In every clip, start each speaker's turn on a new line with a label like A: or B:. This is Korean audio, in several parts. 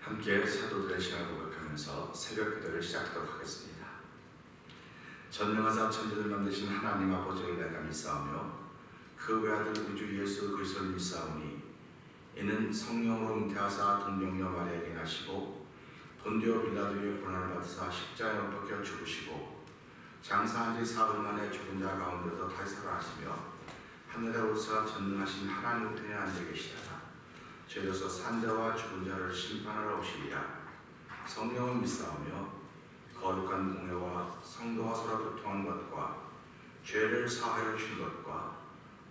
A: 함께 사도들의 시간을 고백하면서 새벽 기도를 시작하도록 하겠습니다. 전능하사 천지를 만드신 하나님 아버지를 내가 믿사오며 그 외아들 우리 주 예수 그리스도를 믿사오니 이는 성령으로 잉태하사 동정녀 마리아에게 나시고 본디오 빌라도의 고난을 받으사 십자가에 못 박혀 죽으시고 장사한 지 사흘 만에 죽은 자 가운데서 탈사하시며 하늘에 오르사 전능하신 하나님 우편에 앉아 계시다가 죄로서 산 자와 죽은 자를 심판하러 오시리라. 성령을 믿사오며 거룩한 공회와 성도와 서로 교통한 것과 죄를 사하여 주신 것과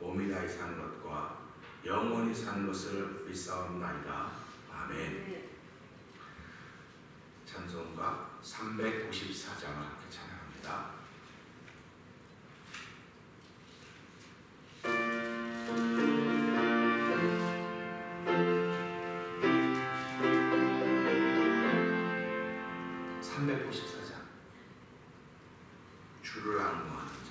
A: 몸이 다히 사는 것과 영원히 사는 것을 믿사옵나이다. 아멘. 찬송가 354장을 함께 찬양합니다. 주를 앙모하는 자.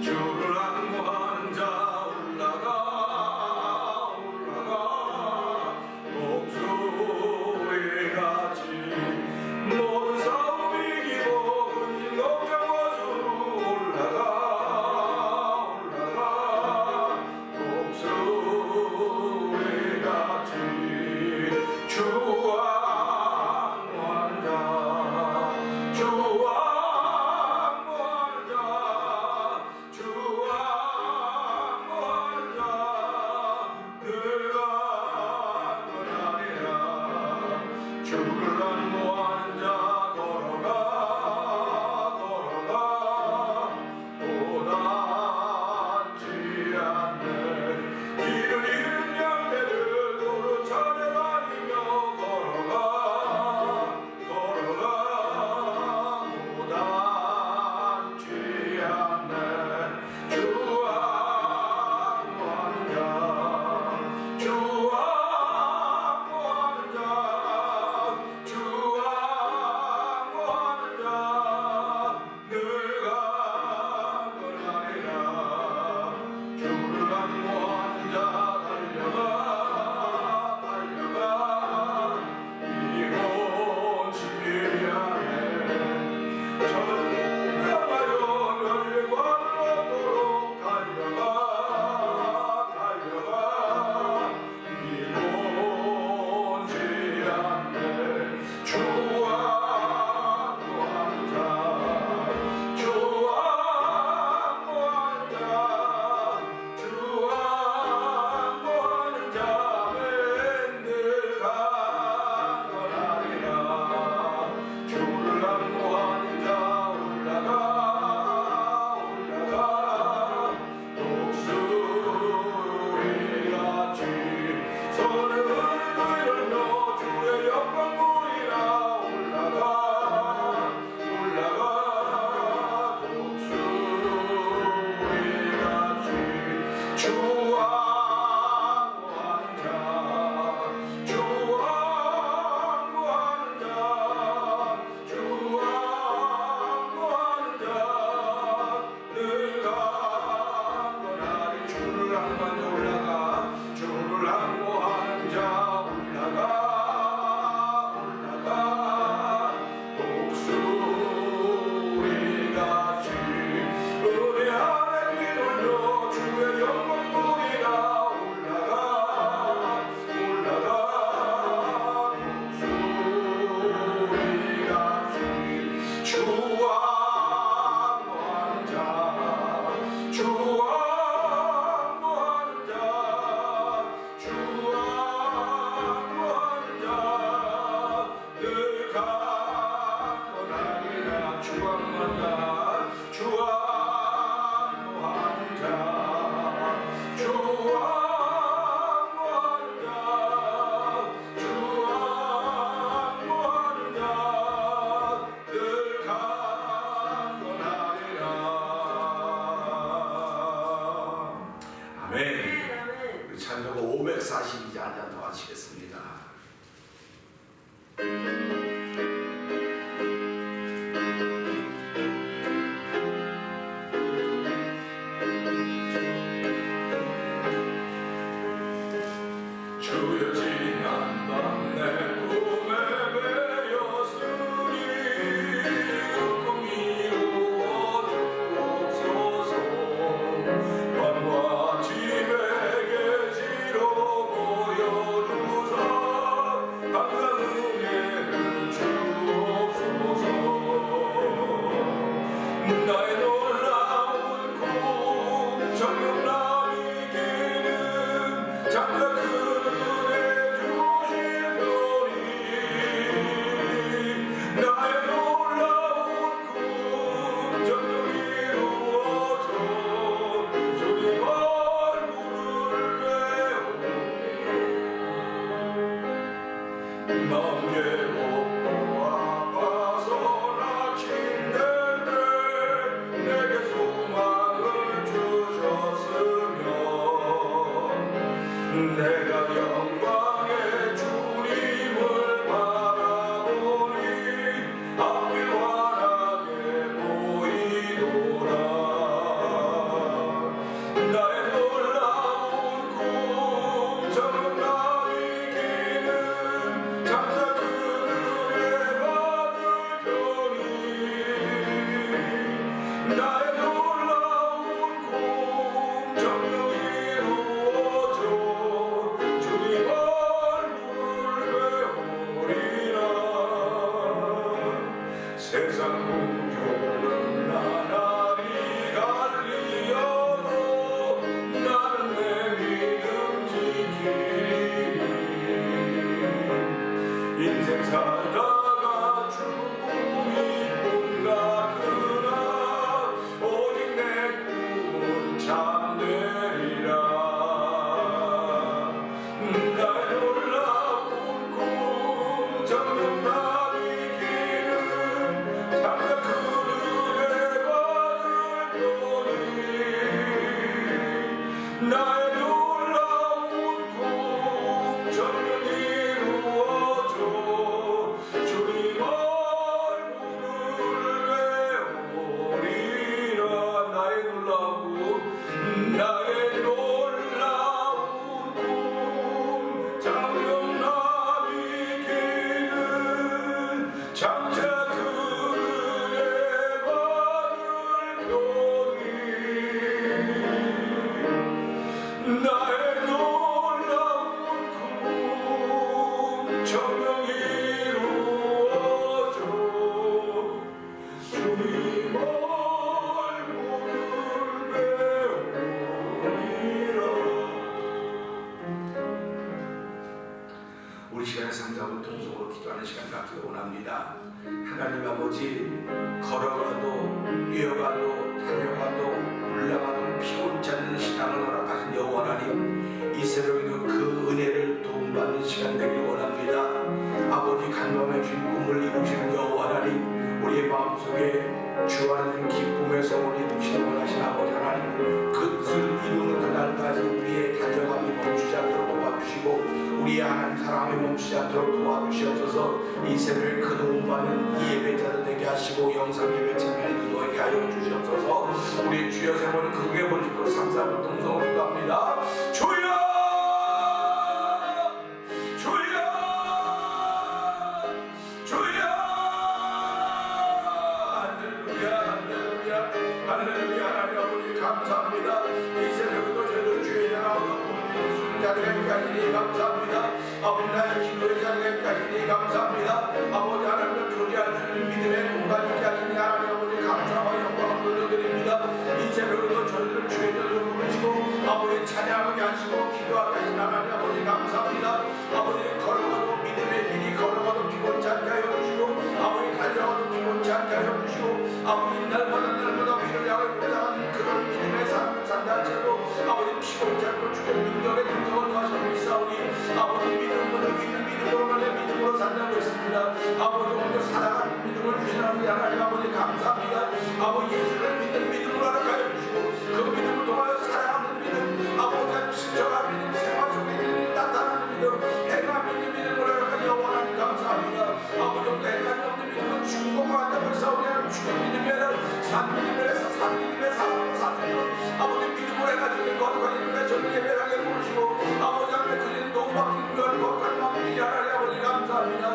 A: 주를 앙모하는 자 올라가 올라가 목소리 같이 모든 싸움 이기고 군인 걱정 거수로 올라가 올라가 목소리 같이 주와 찬송가 542장 더 하시겠습니다. 하나님 아버지, 걸어가도 뛰어가도 달려가도 올라가도 피곤치 않는 신앙을 허락하신 여호와 하나님, 이 새벽에도 그 은혜를 도움받는 시간 되길 원합니다. 아버지, 간밤에 주신 꿈을 이루시는 여호와 하나님, 우리의 마음속에 주 안에 주는 기쁨의 소원을 이루시기 원하신 아버지 하나님, 그 뜻을 이루는 그날까지 우리의 달려감이 멈추지 않도록 도와주시고 우리의 하나님 사랑이 멈추지 않도록 도와주시옵소서. 이 새벽에 그 도움받는 이 예배자들 되게 하시고 영상 예배 참여하는 이들에게 하여 주시옵소서. 우리 주여 세번은 크게 부르시고 3, 4분 동성을 기도합니다. 주여, 주여, 주여. 할렐루야, 할렐루야, 할렐루야. 하나님 아버지 감사합니다. 이 새벽에도 저희들 주의 전하고 자리까지 감사합니다. 아버지, 나의 기도의 자리까지 감사합니다. 아버지 하나님과 교제할 수 있는 믿음의 공간이 있게 하나님 아버지 감사와 영광을 돌려드립니다. 이 새벽에도 저희를 주의 전으로 부르시고 아버지 찬양하게 하시고 기도하게 하신 하나님 아버지 감사합니다. 아버지, 걸어가도 믿음의 길이 걸어가도 피곤치 않게 하여 주시고 아버지 달려가도 피곤치 않게 하여 주시고 아버지 날마다 위를 향해 올라가는 그런 믿음의 삶을 산다 할지라도 아버지 피곤치 않고 주의 능력의 능력을 더하시는 믿사오니 아버지, 믿음으로 있는 믿음으로 말해 믿음으로 산다고 했습니다. 아버지, 오늘 살아가는 믿음을 주시는 하나님 아버지 감사합니다. 아버지, 예수를 믿는 믿음으로 허락하여 주시고 그 믿음을 통하여 살아가는 믿음, 아버지 실천하는 믿음, 생활 속에 있는 나타나는 믿음, 행함 있는 믿음을 허락하여 원하니 감사합니다. 아버지, 행함이 없는 믿음은 죽음과 한다고 싸우냐, 죽은 믿음이 아니라 산 믿음에서 산 믿음의 사랑으로 사세요. 아버지, 믿음으로 해가지고 거룩한 저를 예배하게 부르시고 아버지 앞에 드리는 도움받기는 걸 거룩한 마음이 하나님 아버지 감사합니다.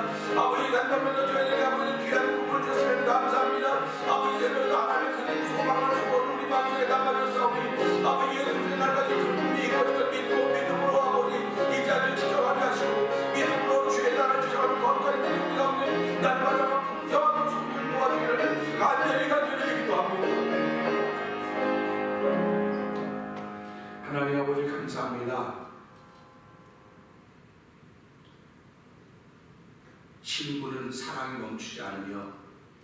A: 아버지, 간담회도 저희에게 아버지 귀한 꿈을 주시면 감사합니다. 아버지, 예배도 하나님 그린 소망을 소원을 우리 마음속에 담아주사오니 아버지, 예수의 날까지 그 꿈이 이루어질 믿고 믿음으로 아버지 이 자리를 지켜가게 하시고 믿음으로 주의 나라를 지켜가는 거룩한 믿음 가운데 날마다 풍성한 소문을 도와주기를 간절히 기도합니다. 하나님 아버지 감사합니다. 친구는 사랑이 멈추지 않으며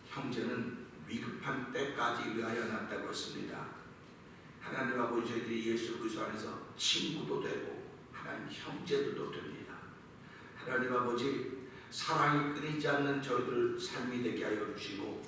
A: 형제는 위급한 때까지 의하여 났다고 했습니다. 하나님 아버지, 저희들이 예수 그리스도 안에서 친구도 되고 하나님 형제들도 됩니다. 하나님 아버지, 사랑이 끊이지 않는 저희들 삶이 되게 하여 주시고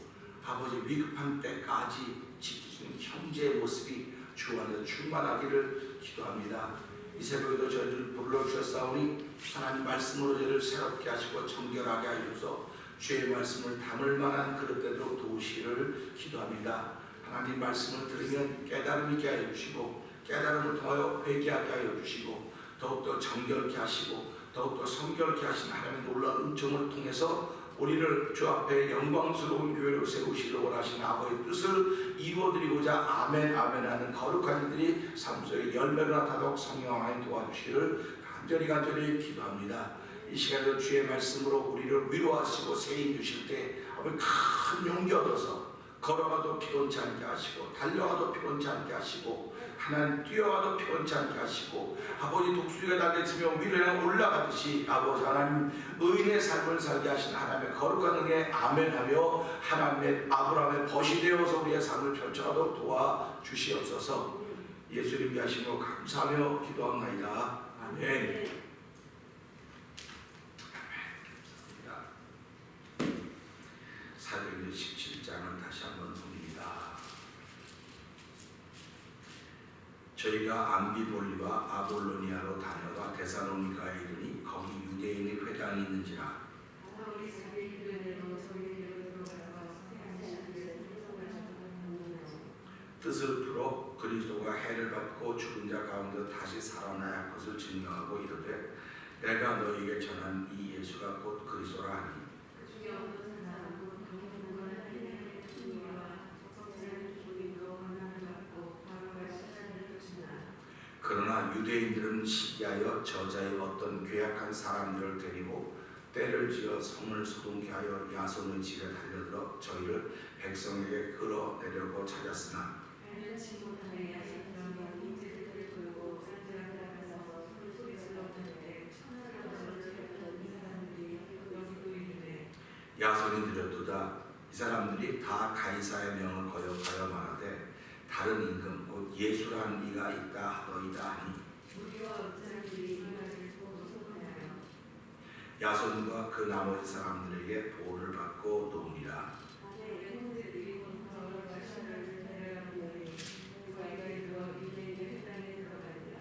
A: 아버지, 위급한 때까지 지킬 수 있는 형제의 모습이 주 안에서 충만하기를 기도합니다. 이 새벽에도 저희를 불러주셨사오니 하나님 말씀으로 저희를 새롭게 하시고 정결하게 하셔서 주의 말씀을 담을 만한 그릇되도록 도우시기를 기도합니다. 하나님 말씀을 들으면 깨달음 있게 하여 주시고 깨달음을 통하여 회개하게 하여 주시고 더욱더 정결케 하시고 더욱더 성결케 하신 하나님의 놀라운 은총을 통해서 우리를 주 앞에 영광스러운 교회로 세우시기를 원하시는 아버지의 뜻을 이루어드리고자 아멘 아멘 하는 거룩한 이들이 삶 속에 열매를 나타내도록 성령 하나님 도와주시기를 간절히 기도합니다. 이 시간에도 주의 말씀으로 우리를 위로하시고 세임 주실 때 큰 용기 얻어서 걸어가도 피곤치 않게 하시고 달려가도 피곤치 않게 하시고 하나님 뛰어가도 피곤치 않게 하시고 아버지 독수리가 달려있으며 위로 향해 올라가듯이 아버지 하나님 의인의 삶을 살게 하신 하나님의 거룩한 은혜에 아멘하며 하나님의 아브라함의 벗이 되어서 우리의 삶을 펼쳐가도록 도와주시옵소서. 예수님께 하시며 감사하며 기도합나이다. 아멘. 사도행전 17장을 다시 한번 봅니다. 저희가 암비볼리와 아볼로니아로 다녀와 데살로니가에 이르니 거기 유대인의 회당이 있는지라. 뜻을 풀어 그리스도가 해를 받고 죽은 자 가운데 다시 살아나야 것을 증명하고 이르되 내가 너희에게 전한 이 예수가 곧 그리스도라 하니 그러나 유대인들은 시기하여 저자의 어떤 괴악한 사람들을 데리고 때를 지어 성을 소동케 하여 야손의 집에 달려들어 저희를 백성에게 끌어내려고 찾았으나 야손이 들여도 이르다 이 사람들이 다 가이사의 명을 거역하여 말하되 다른 임금 곧 예수라는 이가 있다 하더이다 하니
B: 우리와 업자들이 이 말을 보고 소문하여
A: 야손과 그 나머지 사람들에게 보호를 받고 노니라.
B: 형제들이 바울과 시라를 데려가니 누가 이르러 유대인의 회당에 들어가니라.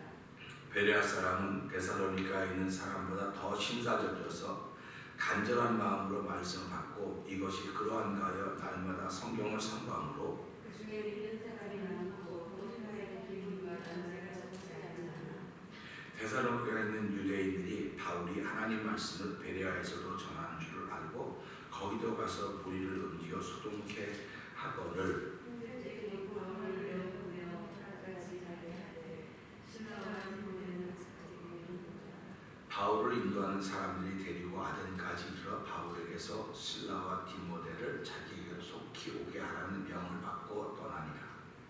A: 베레아 사람은 데살로니가에 있는 사람보다 더 심사적이어서 간절한 마음으로 말씀을 받고 이것이 그러한가 하여 날마다 성경을 선고함으로
B: 그 중에 믿는 사람이 많고 모두의 기분과 남자가 적지 않으나
A: 데살로니가에 있는 유대인들이 바울이 하나님 말씀을 베레아에서도 전하는 줄을 알고 거기도 가서 무리를 옮겨 소동케 하거늘
B: 형제들이 바울을 배워보며 다같이 자기하되 신라와 디모데는 가지고 있는도다.
A: 바울을 인도하는 사람들이 데리고 아덴까지 들어 바울에게서 실라와 디모데를 자기에게 속히 오게 하라는 명을 받고 떠나니라.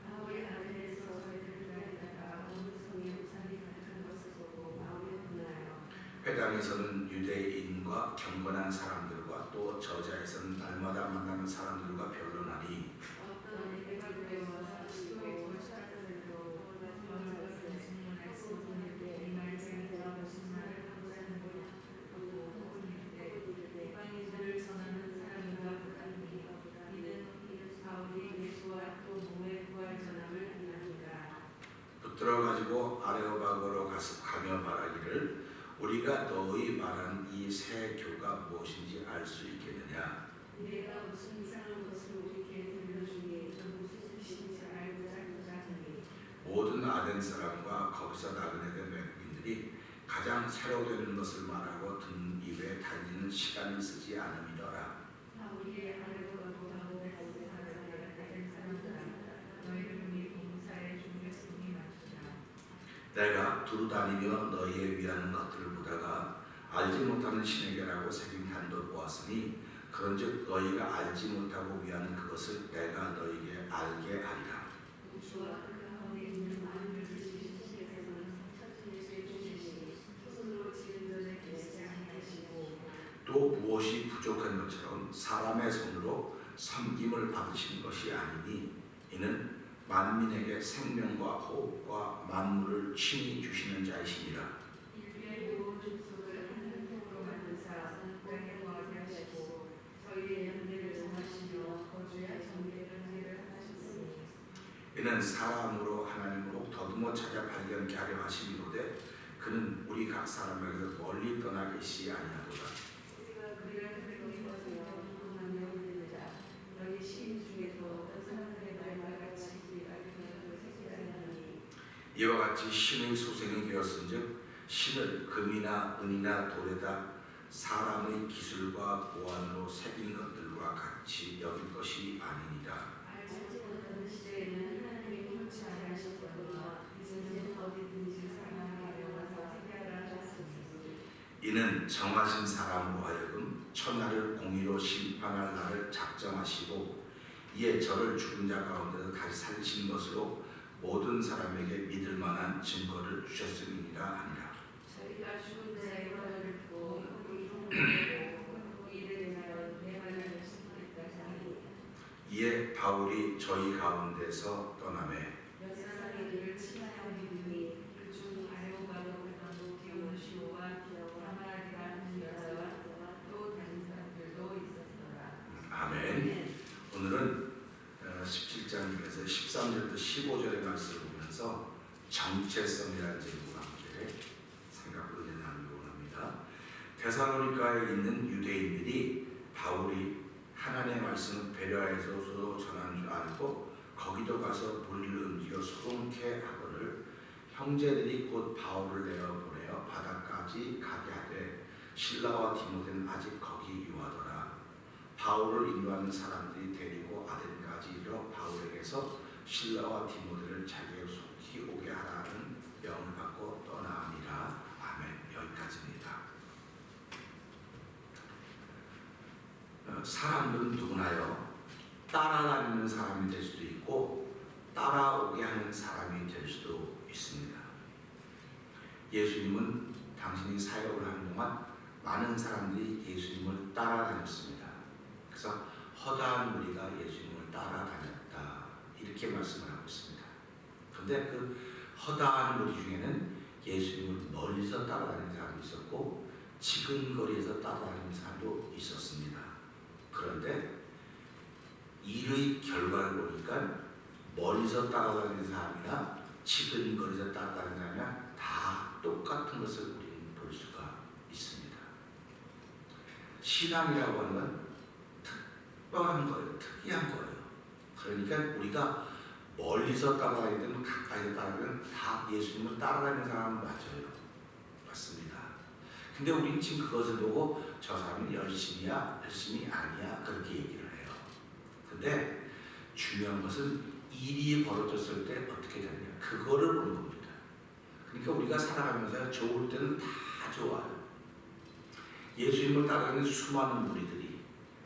B: 바울이 아덴에서 저희를 기다리다가 어느 성에 우산이 가득한 것을 보고 마음이 분하여
A: 회당에서는 유대인과 경건한 사람들과 또 저자에서는 날마다 만나는 사람들과 변론하니
B: 어떤 에베소에 와서 스토익 월차들도 마지막 것을 질문할 수 없는데 이 말씀에서 무슨 말을 하고자 하는 거냐 하고 이르되 이방인들을 전하는 사람인가 보다니 이는 바울이 예수와 또 몸의 부활 전함을 안나니라.
A: 붙들어 가지고 아레오바고로 가며 말하기를 우리가 너희 말한 이 새 교가 무엇인지 알 수 있겠느냐.
B: 내가 무슨 이상한 것을 우리에게 들려주니 전부 수수신지 알고자 하니
A: 모든 아덴 사람과 거기서 나그네된 외국인들이 가장 새로 되는 것을 말하고 듣는 입에 달리는 시간을 쓰지 않음이더라.
B: 바울이 아레오바고라고 하는 사람들아 너희를 위해 봉사에 준비했으니 맞추라.
A: 내가 두루 다니며 너희에 위하는 것들을 보다가 알지 못하는 신에게라고 새긴 단도 보았으니 그런즉 너희가 알지 못하고 위하는 그것을 내가 너희에게 알게 하리라.
B: 주와 그 가운데 있는 마음을 드시는 신께서는 천지의 주시니 손으로 지은 전에 계시지 아니하시고
A: 또 무엇이 부족한 것처럼 사람의 손으로 섬김을 받으신 것이 아니니 이는 만민에게 생명과 호흡과 만물을 친히 주시는 자이시니라.
B: 일비의 모든 족속을 한 형통으로 만드사 땅에 거하게 하시고 저희의 연대를 정하시며 거주의 정계를 하셨으니
A: 이는 사람으로 하나님으로 더듬어 찾아 발견케 하려 하심이로되 그는 우리 각 사람에게서 멀리 떠나 계시지 아니하도다.
B: 우리가 그를 그리워하며 궁금하며 믿는 자 너희 시인 중에도 어떤 사람들의 말과 같이 알기로 생각하니
A: 이와 같이 신의 소생이 되었은즉 신을 금이나 은이나 돌에다 사람의 기술과 보안으로 새긴 것들과 같이 여길 것이 아니니라.
B: 알지 못하는 시대에는 하나님이 통치 하실 것과 이제는 어디든지 사람에게 와서 생각을 하셨으니
A: 이는 정하신 사람으로 하여금 천하를 공의로 심판할 날을 작정하시고 이에 저를 죽은 자 가운데서 다시 살리신 것으로 모든 사람에게 믿을 만한 증거를 주셨음이니라 하니라.
B: 저희가 죽은 자의 말을 듣고 이동하고 이를 인하여 내 말을 심판했다 하니
A: 이에 바울이 저희 가운데서 떠나매
B: 몇 사람이 그를 친하여 믿으니 그중 아레오바고라고 디오시오와 아마리라 하는 여자와 또 다른 사람들도 있었더라.
A: 아멘. 오늘은 17장에서 13절부터 15절의 말씀을 보면서 정체성이라는 제목으로 함께 생각을 은혜 나누기 원합니다. 데살로니가에 있는 유대인들이 바울이 하나님의 말씀을 베레아에서도 전하는 줄 알고 거기도 가서 물리를 옮겨 소동케 하거늘 형제들이 곧 바울을 내어보내어 바다까지 가게 하되 실라와 디모데는 아직 거기 유하더라. 바울을 인도하는 사람들이 데리고 아덴까지 이르러 바울에게서 실라와 디모데를 자기에게 속히 오게 하라는 명을 받고 떠나니라. 아멘. 여기까지입니다. 사람들은 누구나요 따라다니는 사람이 될 수도 있고 따라오게 하는 사람이 될 수도 있습니다. 예수님은 당신이 사역을 하는 동안 많은 사람들이 예수님을 따라다녔습니다. 그래서 허다한 무리가 예수님을 따라다녔다. 이렇게 말씀을 하고 있습니다. 그런데 그 허다한 무리 중에는 예수님을 멀리서 따라다니는 사람이 있었고 지근거리에서 따라다니는 사람도 있었습니다. 그런데 일의 결과를 보니까 멀리서 따라다니는 사람이나 지근거리에서 따라다니는 사람이나 다 똑같은 것을 우리는 볼 수가 있습니다. 신앙이라고 하는 건 특별한 거예요. 특이한 거예요. 그러니까 우리가 멀리서 따라다니든 가까이서 따라다니든 다 예수님을 따라다니는 사람은 맞아요. 맞습니다. 근데 우리는 지금 그것을 보고 저 사람은 열심이야, 열심이 아니야 그렇게 얘기를 해요. 근데 중요한 것은 일이 벌어졌을 때 어떻게 되느냐 그거를 보는 겁니다. 그러니까 우리가 살아가면서 좋을 때는 다 좋아요. 예수님을 따라가는 수많은 무리들이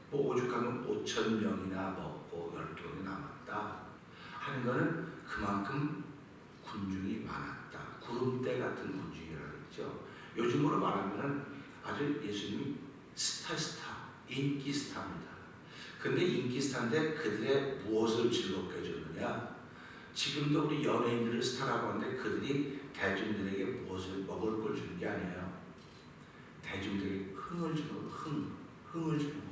A: 뭐 오죽하면 5,000명이나 먹고 12명이 남았다 하는 것은 그만큼 군중이 많았다. 구름대 같은 군중이라고 했죠. 요즘으로 말하면 아주 예수님이 스타, 인기 스타입니다. 근데 인기 스타인데 그들의 무엇을 즐겁게 해줬느냐? 지금도 우리 연예인들을 스타라고 하는데 그들이 대중들에게 무엇을 먹을 걸 주는 게 아니에요. 대중들에게 흥을 주는 거예요. 흥을 주는 거예요.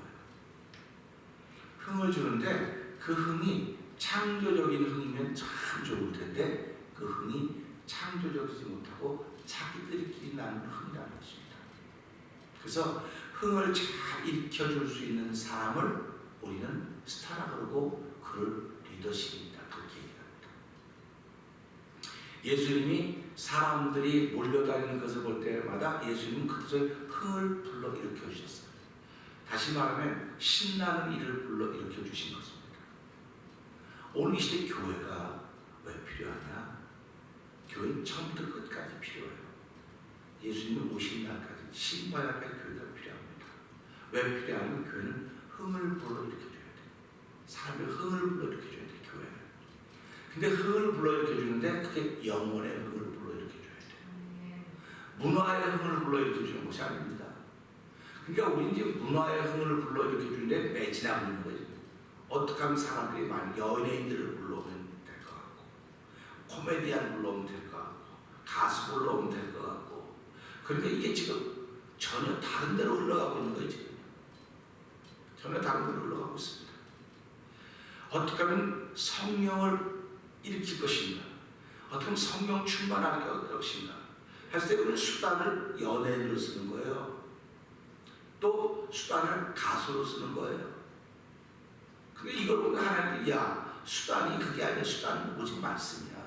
A: 흥을 주는데 그 흥이 창조적인 흥이면 참 좋을 텐데 그 흥이 창조적이지 못하고 자기들끼리 나는 흥이라는 것입니다. 그래서 흥을 잘 일으켜줄 수 있는 사람을 우리는 스타라 그러고 그를 리더십이다 그렇게 얘기합니다. 예수님이 사람들이 몰려다니는 것을 볼 때마다 예수님은 그것을 흥을 불러 일으켜 주셨어요. 다시 말하면 신나는 일을 불러 일으켜 주신 것입니다. 오늘 이 시대 교회가 왜 필요하냐? 교회는 처음부터 끝까지 필요해요. 예수님이 오신 날까지 신발날까지 교회가 필요합니다. 왜 필요하냐면 교회는 흥을 불러 일으켜줘야 돼요. 사람의 흥을 불러 일으켜줘야 돼요. 교회는. 근데 흥을 불러 일으켜주는데 그게 영혼의 흥을 불러 일으켜줘야 돼요. 문화의 흥을 불러 일으켜주는 것이 아닙니다. 그러니까 우리 이제 문화의 흥을 불러 일으켜주는데 매진하고 있는 거죠. 어떻게 하면 사람들이 많이 연예인들을 불러오면 될 것 같고 코미디언 불러오면 될 것 같고 가수 불러오면 될 것 같고 그러니까 이게 지금 전혀 다른 데로 흘러가고 있는 거예요. 지금 전혀 다른 데로 흘러가고 있습니다. 어떻게 하면 성령을 일으킬 것인가, 어떻게 하면 성령 충만할 것인가 했을 때 우리는 수단을 연예인으로 쓰는 거예요. 또 수단을 가수로 쓰는 거예요. 근데 이걸 보면 하나님이 야 수단이 그게 아니라 수단은 오직 말씀이야.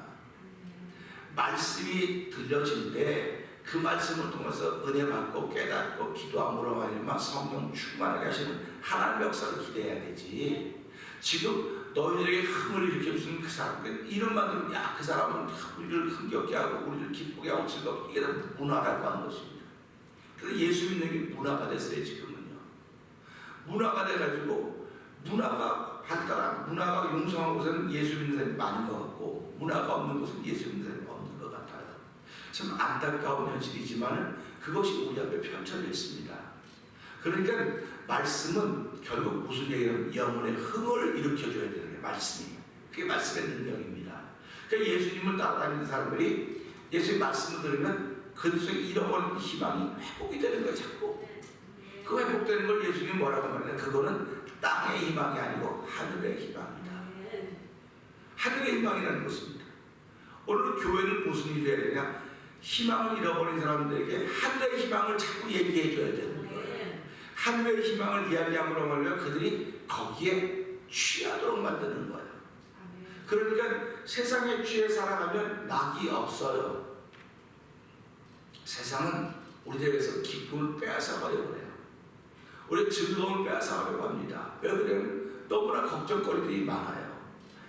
A: 말씀이 들려질 때 그 말씀을 통해서 은혜 받고 깨닫고 기도함으로 하여금 성령 충만하게 하시는 하나님의 역사를 기대해야 되지. 지금 너희들에게 흥을 일으켜주는 그 사람들 이름만 들으면 야 그 사람은 우리를 흥겹게 하고 우리를 기쁘게 하고 즐겁게 이게 다 문화라고 하는 것입니다. 그래서 예수 믿는 게 문화가 됐어요. 지금은요. 문화가 돼가지고 문화가 발달한 문화가 용성한 곳에는 예수 믿는 사람이 많은 것 같고 문화가 없는 곳은 예수 믿는 사람이 없는 것 같아요. 참 안타까운 현실이지만 그것이 우리 앞에 펼쳐져 있습니다. 그러니까 말씀은 결국 무슨 얘기냐면 영혼의 흥을 일으켜줘야 되는 게 말씀이에요. 그게 말씀의 능력입니다. 그러니까 예수님을 따라다니는 사람들이 예수의 말씀을 들으면 그 속에 잃어버린 희망이 회복이 되는 거예요. 자꾸 그 회복되는 걸 예수님이 뭐라고 말하냐, 그거는 땅의 희망이 아니고 하늘의 희망이다. 하늘의 희망이라는 것입니다. 오늘 교회는 무슨 일을 해야 되냐, 희망을 잃어버린 사람들에게 하늘의 희망을 자꾸 얘기해 줘야 되는 거예요. 하늘의 희망을 이야기함으로 말하면 그들이 거기에 취하도록 만드는 거예요. 그러니까 세상에 취해 살아가면 낙이 없어요. 세상은 우리들에게서 기쁨을 빼앗아가려고 해요. 우리 즐거움을 빼앗아가려고 합니다. 왜 그러냐면 너무나 걱정거리들이 많아요.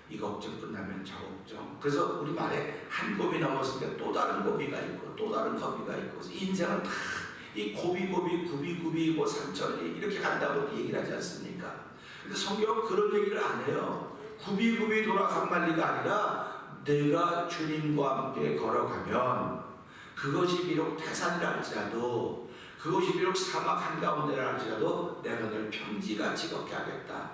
A: 이 걱정 끝나면 저 걱정. 그래서 우리 말에 한 고비 넘었으니까 또 다른 고비가 있고 또 다른 고비가 있고 인생은 다 이 고비 구비 뭐 산천리 이렇게 간다고 얘기를 하지 않습니까? 근데 성경은 그런 얘기를 안 해요. 구비 돌아 산만리가 아니라 내가 주님과 함께 걸어가면 그것이 비록 태산이라 할지라도 그것이 비록 사막 한가운데라 할지라도 내가 널 평지같이 걷게 하겠다.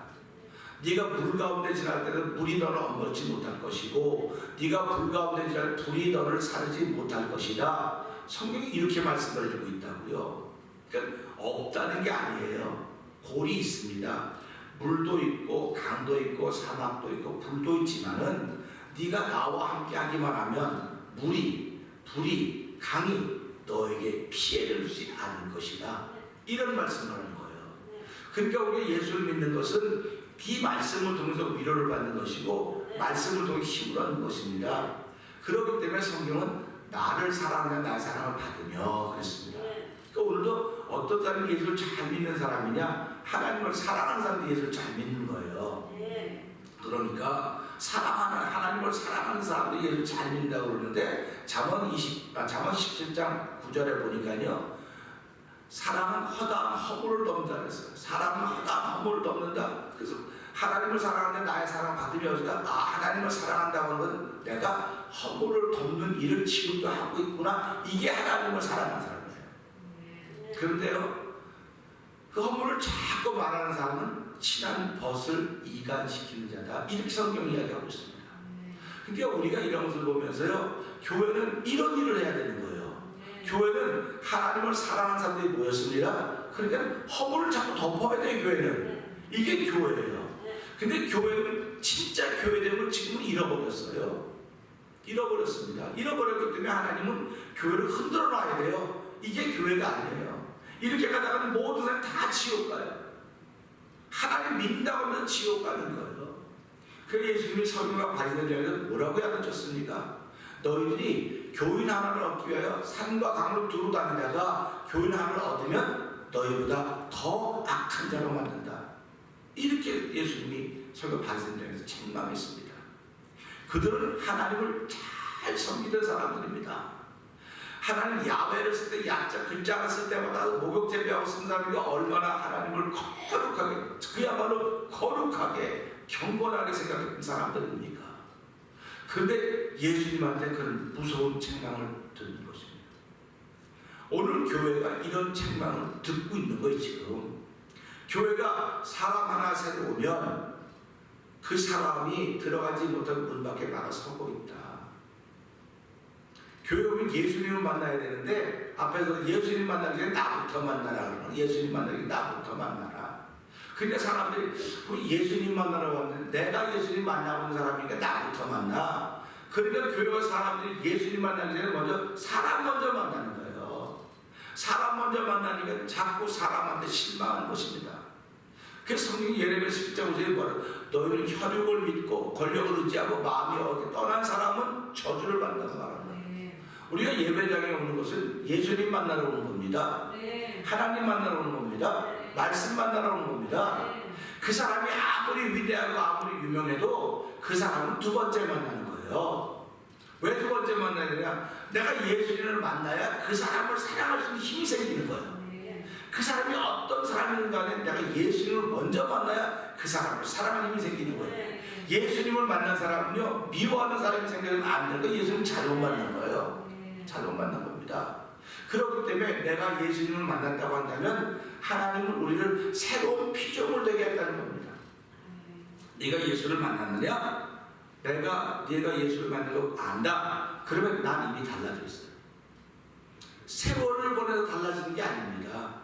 A: 네가 물 가운데 지날 때는 물이 너를 엉거지 못할 것이고 네가 불 가운데 지날 때 불이 너를 사르지 못할 것이다. 성경이 이렇게 말씀을 해주고 있다고요. 그러니까 없다는 게 아니에요. 골이 있습니다. 물도 있고 강도 있고 사막도 있고 불도 있지만은 네가 나와 함께 하기만 하면 물이 불이 강이 너에게 피해를 주지 않을 것이다. 이런 말씀을 하는 거예요. 그러니까 우리가 예수를 믿는 것은 이 말씀을 통해서 위로를 받는 것이고 말씀을 통해 힘을 얻는 것입니다. 그렇기 때문에 성경은 나를 사랑하면 나의 사랑을 받으며 그랬습니다. 그러니까 오늘도 어떤 사람이 예수를 잘 믿는 사람이냐, 하나님을 사랑하는 사람이 예수를 잘 믿는 거예요. 그러니까 하나님을 사랑하는 사람들이 예수를 잘 믿는다고 그러는데 잠언 17장 9절에 보니까요, 사랑은 허다한 허물을 넘는다 그랬어요. 사랑은 허다한 허물을 넘는다. 그래서 하나님을 사랑하는데 나의 사랑을 받으면서 하나님을 사랑한다고 하는 건 내가 허물을 덮는 일을 지금도 하고 있구나. 이게 하나님을 사랑하는 사람이에요. 그런데요, 그 허물을 자꾸 말하는 사람은 친한 벗을 이간시키는 자다. 이렇게 성경이 이야기하고 있습니다. 그러니까 우리가 이런 것을 보면서요, 교회는 이런 일을 해야 되는 거예요. 교회는 하나님을 사랑하는 사람들이 모였습니다. 그러니까 허물을 자꾸 덮어야 돼요. 교회는 이게 교회예요. 근데 교회는 진짜 교회됨을 지금은 잃어버렸어요. 잃어버렸습니다. 잃어버렸기 때문에 하나님은 교회를 흔들어 놔야 돼요. 이게 교회가 아니에요. 이렇게 가다가는 모든 사람이 다 지옥 가요. 하나님 믿는다고 하면 지옥 가는 거예요. 그래서 예수님이 서기관과 바리새인들에게 뭐라고 약속했습니까? 너희들이 교인 하나를 얻기 위하여 산과 강을 두루 다니다가 교인 하나를 얻으면 너희보다 더 악한 자로 만든다. 이렇게 예수님이 서기관 바리새인들에게서 책망했습니다. 그들은 하나님을 잘 섬기던 사람들입니다. 하나님 야훼를 쓸 때 야자 글자를 쓸 때마다 목욕 제비하고 쓴 사람이 얼마나 하나님을 거룩하게, 그야말로 거룩하게 경건하게 생각했던 사람들입니까? 그런데 예수님한테 그런 무서운 책망을 듣는 것입니다. 오늘 교회가 이런 책망을 듣고 있는 거예요. 지금 교회가 사람 하나 새로 오면 그 사람이 들어가지 못한 문 밖에 나가 서고 있다. 교회 오면 예수님을 만나야 되는데 앞에서 예수님 만나기 전에 나부터 만나라 그러고, 예수님 만나기 전에 나부터 만나라. 그러니까 사람들이 우리 예수님 만나러 왔는데 내가 예수님 만나본 사람이니까 나부터 만나. 그러니까 교회와 사람들이 예수님 만나기 전에 먼저 사람 먼저 만나는 거예요. 사람 먼저 만나니까 자꾸 사람한테 실망하는 것입니다. 그래서 성경이 예레미야 11장 5절에 뭐라, 너희는 혈육을 믿고 권력을 의지하고 마음이 어게 떠난 사람은 저주를 받는다고 말합니다. 우리가 예배장에 오는 것은 예수님 만나러 오는 겁니다. 하나님 만나러 오는 겁니다. 말씀 만나러 오는 겁니다. 그 사람이 아무리 위대하고 아무리 유명해도 그 사람은 두 번째 만나는 거예요. 왜 두 번째 만나야 되냐? 내가 예수님을 만나야 그 사람을 사랑할 수 있는 힘이 생기는 거예요. 그 사람이 어떤 사람이든 간에 내가 예수님을 먼저 만나야 그 사람을 사랑하는 힘이 생기는 거예요. 예수님을 만난 사람은요, 미워하는 사람이 생기면 안 되는 거예요. 예수님 잘못 만난 거예요. 잘못 만난 겁니다. 그렇기 때문에 내가 예수님을 만났다고 한다면 하나님은 우리를 새로운 피조물 되게 했다는 겁니다. 네가 예수를 만났느냐? 네가 예수를 만난 거 안다. 그러면 난 이미 달라져 있어요. 세월을 보내서 달라지는 게 아닙니다.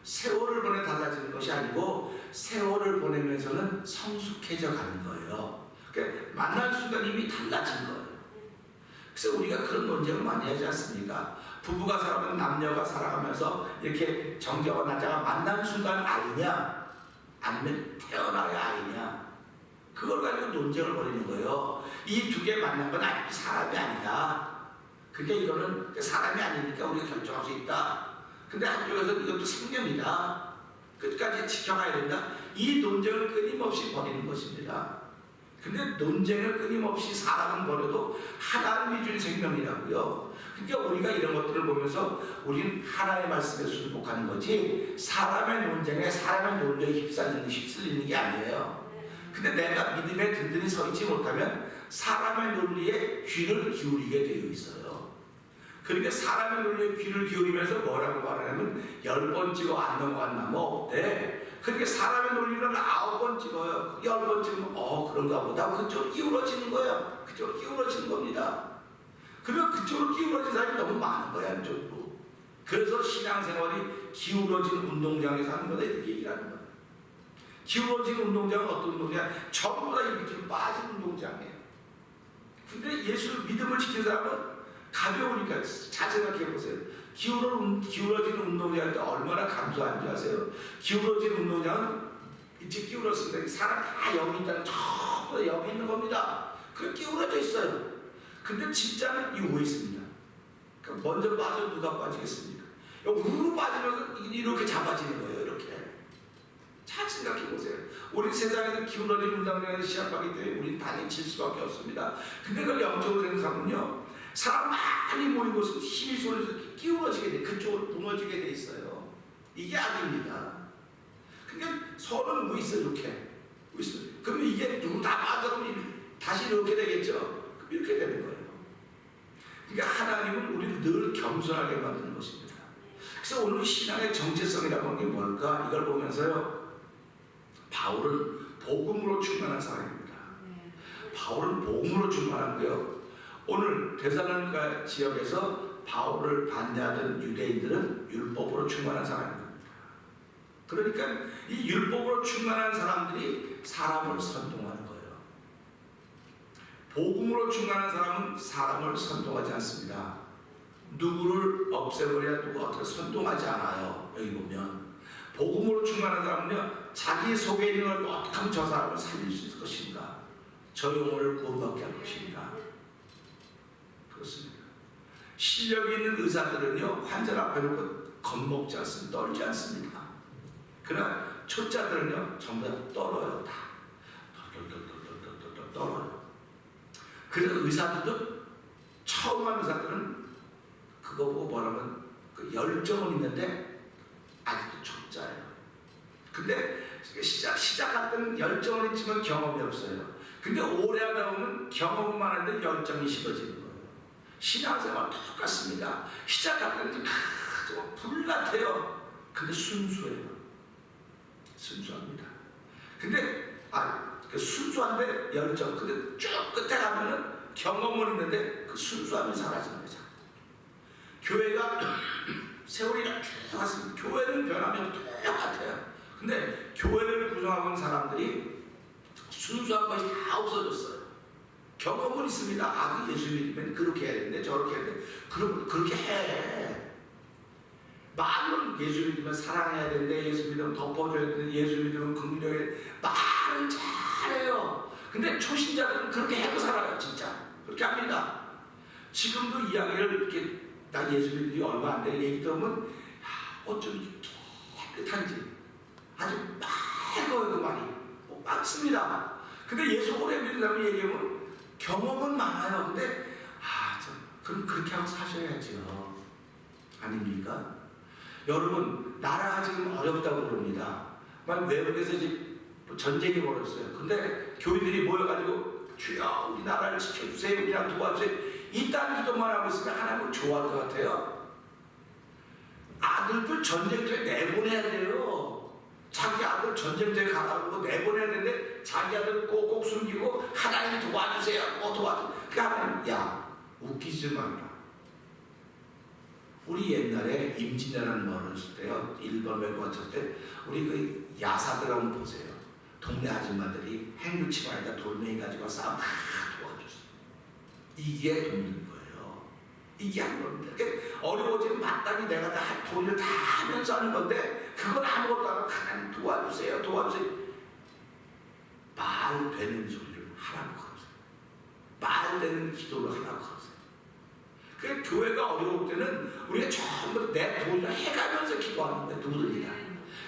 A: 세월을 보내 달라지는 것이 아니고 세월을 보내면서는 성숙해져 가는 거예요. 그러니까 만난 순간 이미 달라진 거예요. 그래서 우리가 그런 논쟁을 많이 하지 않습니까? 부부가 살아가면 남녀가 살아가면서 이렇게 정겨운 남자가 만난 순간 아이냐, 아니면 태어나야 아이냐, 그걸 가지고 논쟁을 벌이는 거예요. 이 두 개 만난 건 사람이 아니다. 그러니까 이거는 사람이 아니니까 우리가 결정할 수 있다. 근데 한쪽에서 이것도 생명이다. 끝까지 지켜가야 된다. 이 논쟁을 끊임없이 벌이는 것입니다. 근데 논쟁을 끊임없이 사람은 벌여도 하나님이 준 생명이라고요. 그러니까 우리가 이런 것들을 보면서 우리는 하나님의 말씀에 순복하는 거지 사람의 논쟁에 사람의 논리에 휩쓸리는 게 아니에요. 근데 내가 믿음에 든든히 서 있지 못하면 사람의 논리에 귀를 기울이게 되어 있어요. 그러니까 사람의 논리에 귀를 기울이면서 뭐라고 말하냐면 10번 찍어 안 넘어간 나무 없대. 그러니까 사람의 논리는 9번 찍어요. 10번 찍으면 그런가 보다. 그쪽으로 기울어지는 거예요. 그쪽으로 기울어지는 겁니다. 그러면 그쪽으로 기울어진 사람이 너무 많은 거야, 이쪽으로. 그래서 신앙생활이 기울어진 운동장에서 하는 거다, 이렇게 얘기하는 거야. 기울어진 운동장은 어떤 운동장? 전부 다 이 밑으로 빠진 운동장이에요. 근데 예수 믿음을 지킨 사람은 가벼우니까 잘 생각해 보세요. 기울어진 운동장일 때 얼마나 감소한지 아세요? 기울어진 운동장은 이제 기울었습니다. 사람 다 여기 있다는 전부 다 여기 있는 겁니다. 그게 기울어져 있어요. 근데 진짜는 이 위에 있습니다. 그러니까 먼저 빠져 누가 빠지겠습니까? 우르르 빠지면서 이렇게 잡아지는 거예요. 이렇게. 잘 생각해 보세요. 우리 세상에서 기울어진 운동장에서 시작하기 때문에 우리는 당연히 질 수밖에 없습니다. 근데 그걸 영적으로 생각하면요, 사람 많이 모인 곳은 힘이 쏠려서 기울어지게 돼, 그쪽으로 무너지게 돼 있어요. 이게 아닙니다. 그러니까 서는 뭐 있어, 이렇게. 그러면 이게 누구 다 빠져나오면 다시 이렇게 되겠죠. 그럼 이렇게 되는 거예요. 그러니까 하나님은 우리를 늘 겸손하게 만드는 것입니다. 그래서 오늘 신앙의 정체성이라고 하는 게 뭘까? 이걸 보면서요, 바울은 복음으로 충만한 사람입니다. 바울은 복음으로 충만한데요, 오늘 데살로니가 지역에서 바울을 반대하던 유대인들은 율법으로 충만한 사람입니다. 그러니까 이 율법으로 충만한 사람들이 사람을 선동하는 거예요. 복음으로 충만한 사람은 사람을 선동하지 않습니다. 누구를 없애버려야 누가 어떻게 선동하지 않아요. 여기 보면 복음으로 충만한 사람은요, 자기 속에 있는 걸 어떻게 하면 저 사람을 살릴 수 있을 것인가, 저 영혼을 구원받게 할 것인가. 그렇습니다. 실력이 있는 의사들은요, 환자를 앞에 놓고 겁먹지 않습니다. 떨지 않습니다. 그러나 초짜들은요, 전부 다 떨어요. 다 떨어요. 그래서 의사들도, 처음 한 의사들은 그거 보고 뭐라면 그 열정은 있는데 아직도 초짜예요. 근데 시작할 때는 열정은 있지만 경험이 없어요. 근데 오래 하다 보면 경험만 하는데 열정이 식어지는 거예요. 신앙생활 똑같습니다. 시작할 때는 불 같아요. 근데 순수해요. 순수합니다. 근데 순수한데 열정. 근데 쭉 끝에 가면은 경험은 있는데 그 순수함이 사라지는 거죠. 교회가 세월이 쭉 갔습니다. 교회는 변하면 똑같아요. 근데 교회를 구성하고 있는 사람들이 순수한 것이 다 없어졌어요. 경험은 있습니다. 예수 믿으면 그렇게 해야 되는데 저렇게 해야 돼. 그럼 그렇게 해. 말은 예수 믿으면 사랑해야 되는데, 예수 믿으면 덮어줘야 되는데, 예수 믿으면 긍정해야 되는데, 말은 잘해요. 근데 초신자들은 그렇게 해도 살아요. 진짜 그렇게 합니다. 지금도 이야기를 이렇게, 나 예수 믿은 지 얼마 안 돼 얘기 들으면 어쩜 이렇게 깨끗한지, 아주 맑아요. 그 말이 맑습니다. 근데 예수 오래 믿는 사람이 얘기하면 경험은 많아요. 근데 그럼 그렇게 하고 사셔야죠. 아닙니까? 여러분, 나라가 지금 어렵다고 그럽니다. 막 외국에서 지금 전쟁이 벌어졌어요. 근데 교인들이 모여가지고 주여 우리 나라를 지켜주세요, 우리 나라 도와주세요, 이딴 기도만 하고 있으면 하나님을 좋아할 것 같아요? 아들들 전쟁터에 내보내야 돼요. 자기 아들 전쟁터에 가라고 내보내야 되는데 자기 아들 꼭꼭 숨기고 하나님 도와주세요, 도와주세요. 그 하나님, 야 웃기지 말라. 우리 옛날에 임진왜란 벌어졌을 때요, 일본 외국 왔을 때 우리 그 야사들 한번 보세요. 동네 아줌마들이 행루치마에다 돌멩이 가지고 싸움 다 도와줬어요. 이게 돕는 거예요. 이게 한 겁니다. 그러니까 어려워지면 마땅히 내가 다 돈을 다 하면서 하는 건데, 그건 아무것도 안 하고 하나님 도와주세요, 도와주세요. 말 되는 소리를 하라고 그러세요. 말 되는 기도를 하라고 그러세요. 그 교회가 어려울 때는 우리가 전부 내 돈을 해가면서 기도하는 거예요. 누구들이나.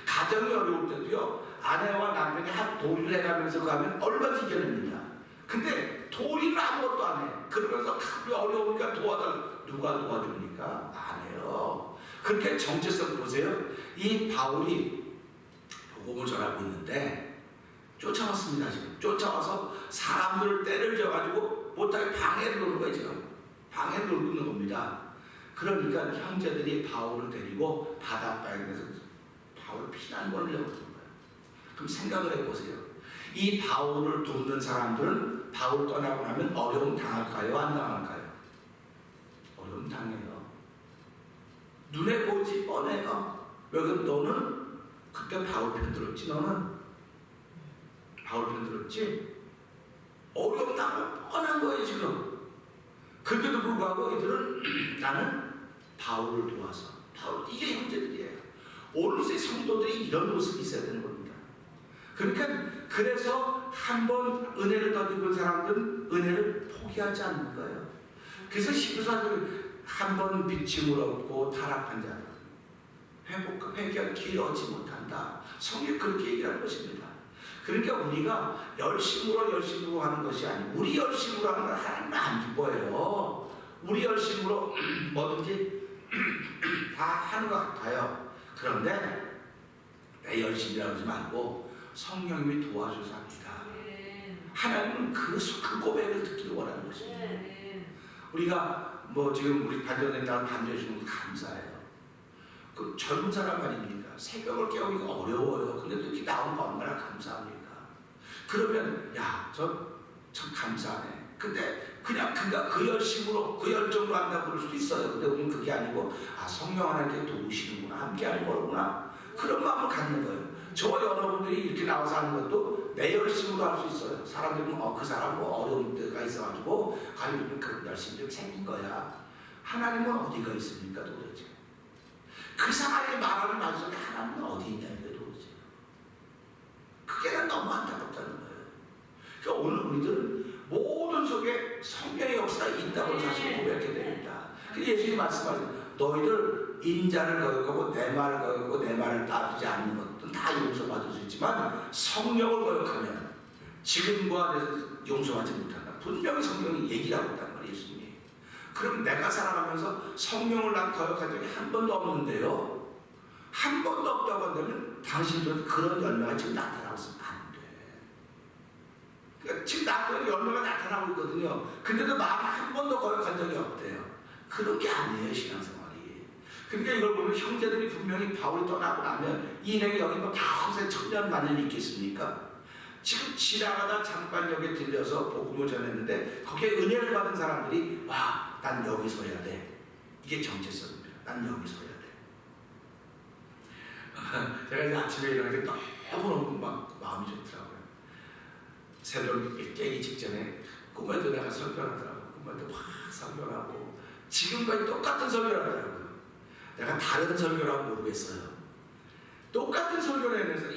A: 가정이 어려울 때도요, 아내와 남편이 한 도리를 해가면서 가면 얼마든지 이겨냅니다. 근데 도리를 아무것도 안 해. 그러면서 우리 어려우니까 도와달라. 누가 도와줍니까? 안 해요. 그렇게 정체성 보세요. 이 바울이 복음을 전하고 있는데 쫓아왔습니다. 지금 쫓아와서 사람들을 때를 져가지고 못하게 방해를 놓는 거예요. 지금 방해를 놓는 겁니다. 그러니까 형제들이 바울을 데리고 바닷가에 대해서 바울 피난권을 내고 그런 거예요. 그럼 생각을 해보세요. 이 바울을 돕는 사람들은 바울 떠나고 나면 어려움 당할까요? 안 당할까요? 어려움 당해요. 눈에 보지 뻔해요. 왜? 너는 그때 바울 편 들었지? 너는 바울 편 들었지? 어려움 당하면 뻔한 거예요 지금. 그런데도 불구하고 이들은 나는 바울을 도와서 바울, 이게 형제들이에요. 오늘의 성도들이 이런 모습이 있어야 되는 겁니다. 그러니까 그래서 한번 은혜를 덧입은 사람들은 은혜를 포기하지 않는 거예요. 그래서 히브리서는 한번 빚짐을 얻고 타락한 자는 회개할 기회를 얻지 못한다. 성경이 그렇게 얘기하는 것입니다. 그러니까 우리가 열심으로 하는 것이 아니고 우리 열심으로 하는 건 하나님은 안 기뻐해요. 우리 열심으로 뭐든지 다 하는 것 같아요. 그런데 내 열심이라고 하지 말고 성령님이 도와줘서 합니다. 하나님은 그 고백을 듣기를 원하는 것입니다. 우리가 지금 우리 반전된다고 반주해 주는 거 감사해요. 그 젊은 사람 말입니다. 새벽을 깨우기가 어려워요. 근데 이렇게 나오는 거 얼마나 감사합니까? 그러면 저 참 감사하네. 근데 그냥 그가 그 열심으로 그 열정으로 한다고 그럴 수도 있어요. 근데 우리는 그게 아니고 저성령 하나님께 도우시는구나, 함께하는 거구나, 그런 마음을 갖는 거예요. 저와 여러분들이 이렇게 나와서 하는 것도 내 열심으로 할 수 있어요. 사람들은 그 사람 어려운 때가 있어가지고 가지고 그런 열심이 좀 생긴 거야. 하나님은 어디가 있습니까 도대체? 그 사람이 말하는 말 속에 하나님은 어디 있냐는 거예요 도대체. 그게 난 너무 안타깝다는 거예요. 그러니까 오늘 우리들은 모든 속에 성령의 역사가 있다고 사실 고백해야 됩니다. 예수님이 말씀하세요. 너희들 인자를 거역하고 내 말을 거역하고 내 말을 따르지 않는 것들은 다 용서받을 수 있지만 성령을 거역하면 지금과 내서 용서하지 못한다. 분명히 성령이 얘기를 하고 있단 말이에요 예수님이. 그럼 내가 살아가면서 성령을 난 거역한 적이 한 번도 없는데요, 한 번도 없다고 한다면 당신들은 그런 열매가 지금 나타나고 있으면 안 돼. 그러니까 지금 나쁜 열매가 나타나고 있거든요. 근데도 마음 한 번도 거역한 적이 없대요. 그런 게 아니에요 신앙생활이. 그러니까 이걸 보면 형제들이 분명히 바울이 떠나고 나면 이 인생에 여기 평생 천년 만년이 있겠습니까? 지금 지나가다 잠깐 여기 들려서 복음을 전했는데 거기에 은혜를 받은 사람들이 난 여기 서야 돼. 이게 정체성입니다. 난 여기 서야 돼. 제가 이제 아침에 일어날 때 너무너무 마음이 좋더라고요. 새벽 깨기 직전에 꿈에도 내가 설교하더라고요. 꿈에도 막 설교하고 지금까지 똑같은 설교를 하더라고요. 내가 다른 설교를 하면 모르겠어요. 똑같은 설교를 해내서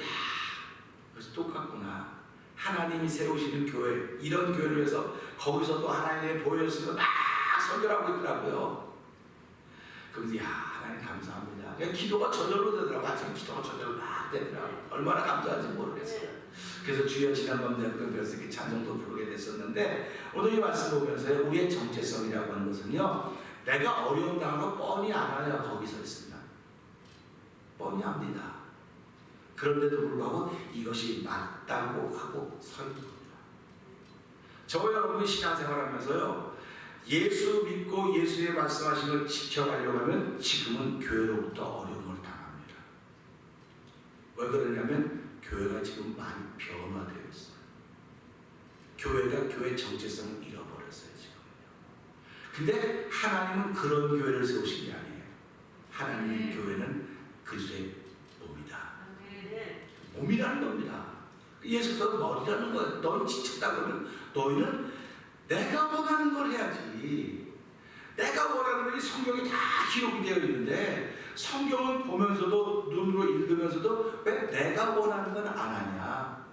A: 그래서 똑같구나. 하나님이 세우시는 교회, 이런 교회를 위해서 거기서도 하나님의 보여주시면서 막 설교를 하고 있더라고요. 그러면서 하나님 감사합니다. 그냥 기도가 저절로 되더라고요. 아침 기도가 저절로 막 되더라고요. 얼마나 감사한지 모르겠어요. 그래서 주여 지난밤 내가 그래서 이렇게 찬송도 부르게 됐었는데 오늘 이 말씀 보면서 우리의 정체성이라고 하는 것은요, 내가 어려움 당한 거 뻔히 알아야 거기 서 있습니다. 뻔히 압니다. 그런데도 불구하고 이것이 맞다고 하고 서 있는 겁니다. 저와 여러분이 신앙생활하면서요, 예수 믿고 예수의 말씀하신 걸 지켜가려고 하면 지금은 교회로부터 어려움을 당합니다. 왜 그러냐면 교회가 지금 많이 변화되어 있어요. 교회가 교회 정체성을 잃어버렸어요 지금요. 근데 하나님은 그런 교회를 세우신 게 아니에요. 하나님의 교회는 그리스도의 몸이다. 몸이라는 겁니다. 예수가 머리라는 거예요. 너는 지쳤다 그러면 너희는 내가 원하는 걸 해야지. 내가 원하는 것이 성경이 다 기록이 되어 있는데 성경을 보면서도 눈으로 읽으면서도 왜 내가 원하는 건 안 하냐,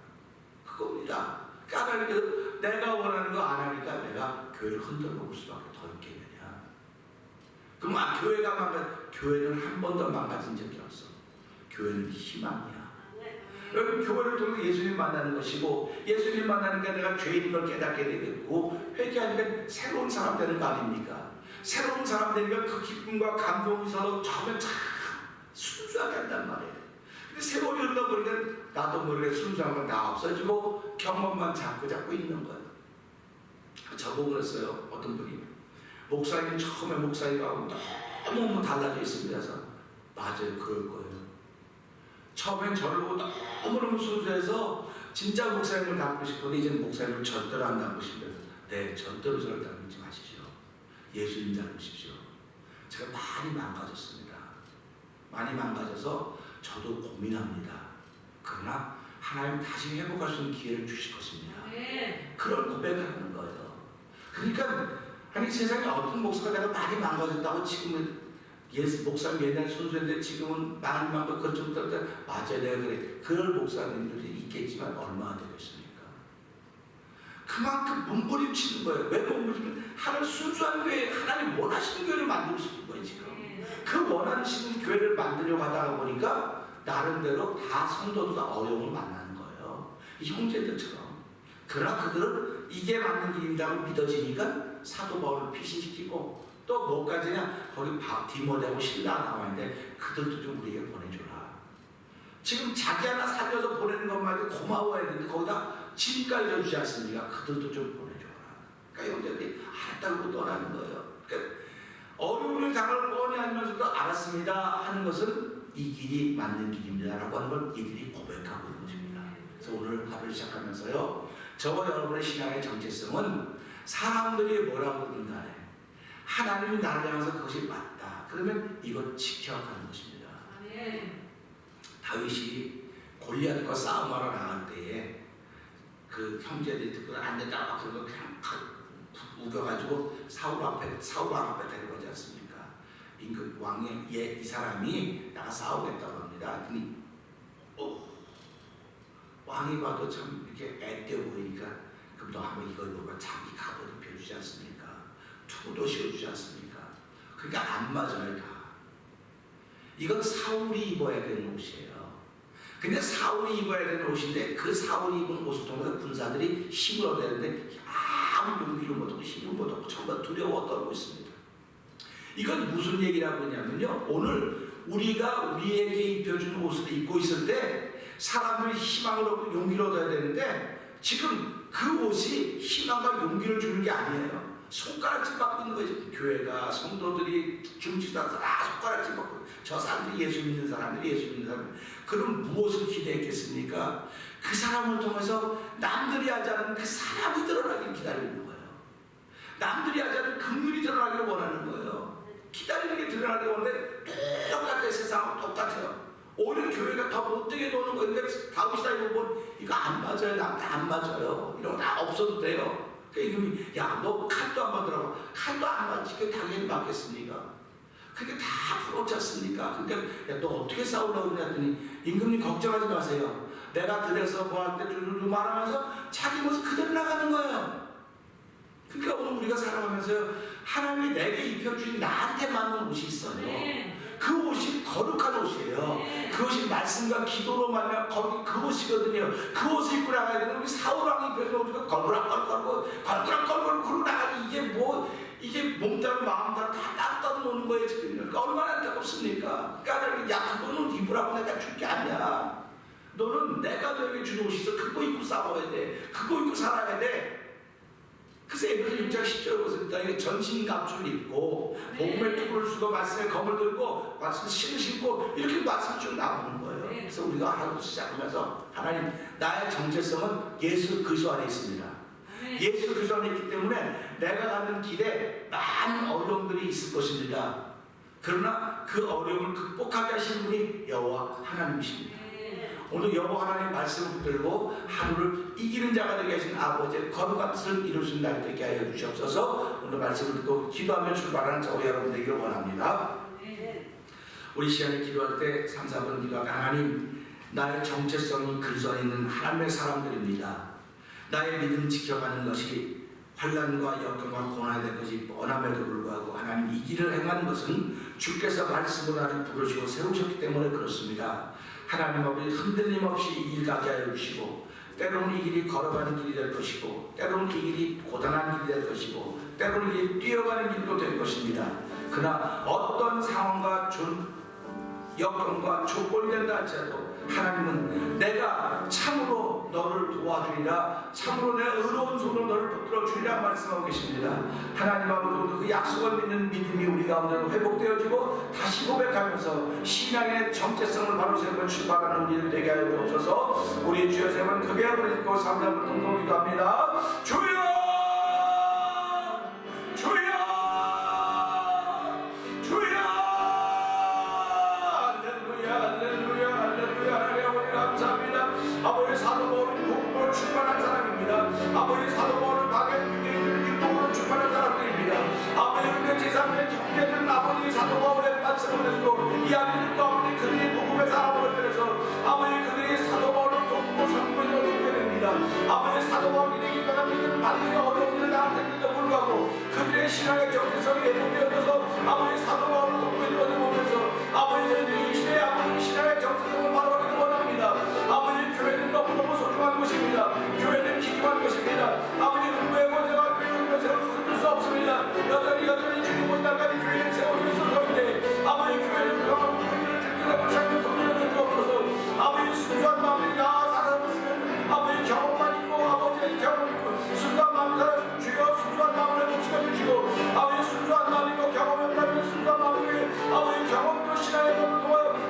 A: 그겁니다. 까닭이 내가 원하는 거 안 하니까 내가 교회를 흔들어 놓을 수밖에 더 있겠느냐. 그럼 교회는 한 번도 망가진 적이 없어. 교회는 희망이야. 여러분, 교회를 통해 예수님 만나는 것이고 예수님 만나는 게 내가 죄인 걸 깨닫게 되겠고 회개하니까 새로운 사람 되는 거 아닙니까? 새로운 사람 되니까 그 기쁨과 감동이 서로 처음엔 참 순수하게 한단 말이에요. 근데 세월이 흘러버리니까 나도 모르게 순수한 건 다 없어지고 경험만 자꾸 있는 거예요. 저보고 그랬어요. 어떤 분이 목사님 처음에 목사님하고 너무 달라져 있습니다. 그래서 맞아요, 그럴 거예요. 처음엔 저를 보고 너무너무 순수해서 진짜 목사님을 닮고 싶은데 이제는 목사님을 절대로 안 닮고 싶어요. 네, 절대로 저를 닮지 마십시오. 예수님 닮으십시오. 제가 많이 망가졌습니다. 많이 망가져서 저도 고민합니다. 그러나 하나님 다시 회복할 수 있는 기회를 주실 것입니다. 그런 고백을 하는 거예요. 그러니까 아니 세상에 어떤 목사가 내가 많이 망가졌다고 지금은 목사님 옛날 순수했는데 지금은 많이 망가져 그렇죠. 맞아요, 내가 그래. 그럴 목사님들이 있겠지만 얼마나 되겠습니까? 그만큼 몸부림치는 거예요. 왜 몸부림치면 하나님 순수한 교회, 하나님 원하시는 교회를 만들고 싶은 거예요 지금. 그 원하시는 교회를 만들려고 하다가 보니까 나름대로 다 성도들 어려움을 만나는 거예요. 이 형제들처럼. 그러나 그들은 이게 맞는 길이라고 믿어지니까 사도 바울을 피신시키고 또 뭐까지냐 거기 디모데하고 실라 나와 있는데 그들도 좀 우리에게 보내줘라. 지금 자기 하나 살려서 보내는 것만 해도 고마워야 되는데 거기다 짐까지 줘주지 않습니까? 그들도 좀 보내줘라. 그러니까 형제들이 알았다고 떠나는 거예요. 그러니까 어려움을 당할 뻔히 알면서도 알았습니다 하는 것은 이 길이 맞는 길입니다 라고 하는 걸 이들이 고백하고 있는 것입니다. 그래서 오늘 하루를 시작하면서요, 저와 여러분의 신앙의 정체성은 사람들이 뭐라고 하든 간에 하나님이 나를 향해서 그것이 맞다 그러면 이것 지켜가는 것입니다. 다윗이 골리앗과 싸움하러 나갈 때에 그 형제들이 듣고 안 된다 그러고 그냥 우겨가지고 사울 왕 앞에 데려가지 않습니까? 임금 왕의 이 사람이 나가 싸우겠다고 합니다. 그랬더니 왕이 봐도 참 이렇게 애떼어 보이니까 그럼 너 한번 이걸 보고 자기 갑옷 입혀주지 않습니까? 투도 씌워주지 않습니까? 그러니까 안 맞아요 다. 이건 사울이 입어야 되는 옷이에요. 근데 사울이 입어야 되는 옷인데 그 사울이 입은 옷을 통해서 군사들이 힘을 얻어야 되는데 아무 용기를 못하고 힘을 못하고 정말 두려워 떨고 있습니다. 이건 무슨 얘기라고 하냐면요, 오늘 우리가 우리에게 입혀주는 옷을 입고 있을 때 사람들이 희망을 얻고 용기를 얻어야 되는데 지금 그 옷이 희망과 용기를 주는 게 아니에요. 손가락질 받고 있는 거지. 교회가 성도들이 중지사서 손가락질 받고 저 사람들이 예수 믿는 사람들이 그럼 무엇을 기대했겠습니까? 그 사람을 통해서 남들이 하지 않은 그 사람이 드러나길 기다리고 있는 거예요. 남들이 하지 않은 긍휼이 드러나기를 원하는 거예요. 기다리는 게 드러나기를 원하는데 똑같아요. 세상은 똑같아요. 오히려 교회가 더 못되게 노는 건데 다윗이다 이거 뭐 이거 안 맞아요. 나한테 안 맞아요. 이런 거 다 없어도 돼요. 임금이 야너 칼도 안 받으라고. 칼도 안 맞지. 그 당연히 맞겠습니까? 그게 다 부럽지 않습니까? 그러니까 야, 너 어떻게 싸우려고 그러냐 했더니 임금님 걱정하지 마세요. 내가 들에서 뭐 할 때 좀 말하면서 자기 모습 그대로 나가는 거예요. 그러니까 오늘 우리가 살아가면서요, 하나님이 내게 입혀주신 나한테 맞는 옷이 있어요. 그 옷이 거룩한 옷이에요. 그 옷이 말씀과 기도로 말면 거기 그 옷이거든요. 그 옷을 입고 나가야 되는 우리 사울왕이 입혀서 우리가 걸그락걸고 그러고 나가니 이게 몸따로 마음따로 다 따로 노는 거예요 지금. 그러니까 얼마나 안타깝습니까? 그러니까 야 그거는 입으라고 내가 줄 게 아니야. 너는 내가 너에게 주는 옷이 있어. 그거 입고 싸워야 돼. 그거 입고 살아야 돼. 그래서 에베소서 6장 10절에 보십니다. 이게 전신갑주를 입고 복음의 투구를 쓰고 말씀의 검을 들고 말씀 신을 신고 이렇게 말씀 쭉 나오는 거예요. 그래서 우리가 하루 시작하면서 하나님 나의 정체성은 예수 그리스도 안에 있습니다. 예수 그리스도 안에 있기 때문에 내가 가는 길에 많은 어려움들이 있을 것입니다. 그러나 그 어려움을 극복하게 하시는 분이 여호와 하나님이십니다. 오늘 여호와 하나님의 말씀을 붙들고 하루를 이기는 자가 되게 하신 아버지의 거룩한 뜻을 이룰 수 있는 날이 되게 하여 주시옵소서. 오늘 말씀을 듣고 기도하며 출발하는 저와 여러분 되기를 원합니다. 우리 시간에 기도할 때 3, 4번 기도하고 하나님 나의 정체성이 그리스도 안에 있는 하나님의 사람들입니다. 나의 믿음 지켜가는 것이 환난과 역경과 고난이 될 것이 뻔함에도 불구하고 하나님 이 길을 행하는 것은 주께서 말씀으로 나를 부르시고 세우셨기 때문에 그렇습니다. 하나님 아버지 흔들림 없이 이 길 가게 하여 주시고 때로는 이 길이 걸어가는 길이 될 것이고 때로는 이 길이 고단한 길이 될 것이고 때로는 이 길이 뛰어가는 길도 될 것입니다. 그러나 어떤 상황과 역경과 조건이 된다 할지라도 하나님은 내가 참으로
C: 너를 도와주리라. 참으로 내 의로운 손으로 너를 붙들어 주리라 말씀하고 계십니다. 하나님 아버지, 그 약속을 믿는 믿음이 우리 가운데 회복되어지고 다시 고백하면서 신앙의 정체성을 바로 세우며 출발하는 일이 되게 하여 주옵소서. 우리 주여 세번 크게 부르짖고 삼삼을 동동 기도합니다. 주여, 주여, 주여. 할렐루야, 할렐루야, 할렐루야. 하나님 감사합니다. 아버지 사도 바울은 복음으로 출발한 사람입니다. 아버지 사도 바울은 당연히 유대인들을 율법으로 출발한 사람들입니다. 아버지 근데 제3의 형제들은 아버지 사도 바울의 말씀을 듣고 이 아들들도 아버지 그들이 복음의 사람으로 변해서 아버지 그들이 사도 바울을 돕고 선물을 얻게 됩니다. 아버지 사도 바울이 되기 떠난 믿음을 받는 어려운 일을 당했는데도 불구하고 그들의 신앙의 정체성이 회복되어져서 아버지 사도 바울을 돕고 있는 것을 보면서 아버지 저는 이 시대에 아버지 신앙의 정체성을 바로하기를 원합니다. 아버지 교회는 너무너무 소중한 것입니다. 교회는 기도한 것입니다. 아버지 흥부의 권세와 교회는 권세를 숨길 수 없습니다. 여전히 주님 오시다까지 교회는 세워질 수 없는데 아버지 교회는 병원 교회를 특별하고 삶을 돕는 것이 없어서 아버지 순수한 마음이 다 살아있으면 아버지 경험만 있고 아버지의 경험 있고 순수한 마음이 살아있으면 주여 순수한 마음을 회복시켜주시고 아버지 순수한 마음이고 경험이 없다면 순수한 마음 중에 아버지 경험도 신앙의 법도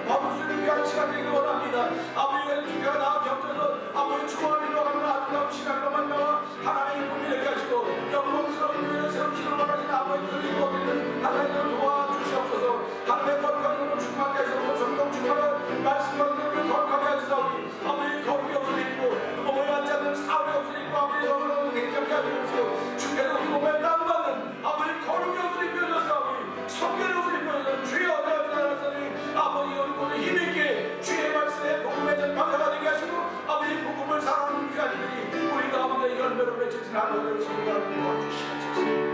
C: 받을 수 있는 귀한 시간 되기를 원합니다. 아버지의 주가 나 겹쳐서 아버지 축원을 이루어가는 아름다운 시간으로 만나와 하나님의 꿈이 되게 하시고 영광스러운 교회를 세우시기를 원하시는 아버지들이 거기는 하나님을 도와주시옵소서. 하나님의 거룩한 충만케 하시고 성령 충만한 말씀과 은혜를 거룩하게 하시사오니 아버지 거룩이 없을 있고 몸에 맞지 않는 사업이 없을 있고 아버지 영혼을 냉정케 하시옵소서. 주께서 우리 몸에 땅받는 아버지 거룩이 없을 입혀졌사오니 성결이 없을 입혀졌사오니 주여 내가 아버지 우리 모두 힘있게 주의 말씀에 복음의 전파자가 되게 하시고 아버지 복음을 사랑하는 귀한 이들이 우리 가운데 열매로 맺혀진 아버지를 소유하는 도와주시옵소서.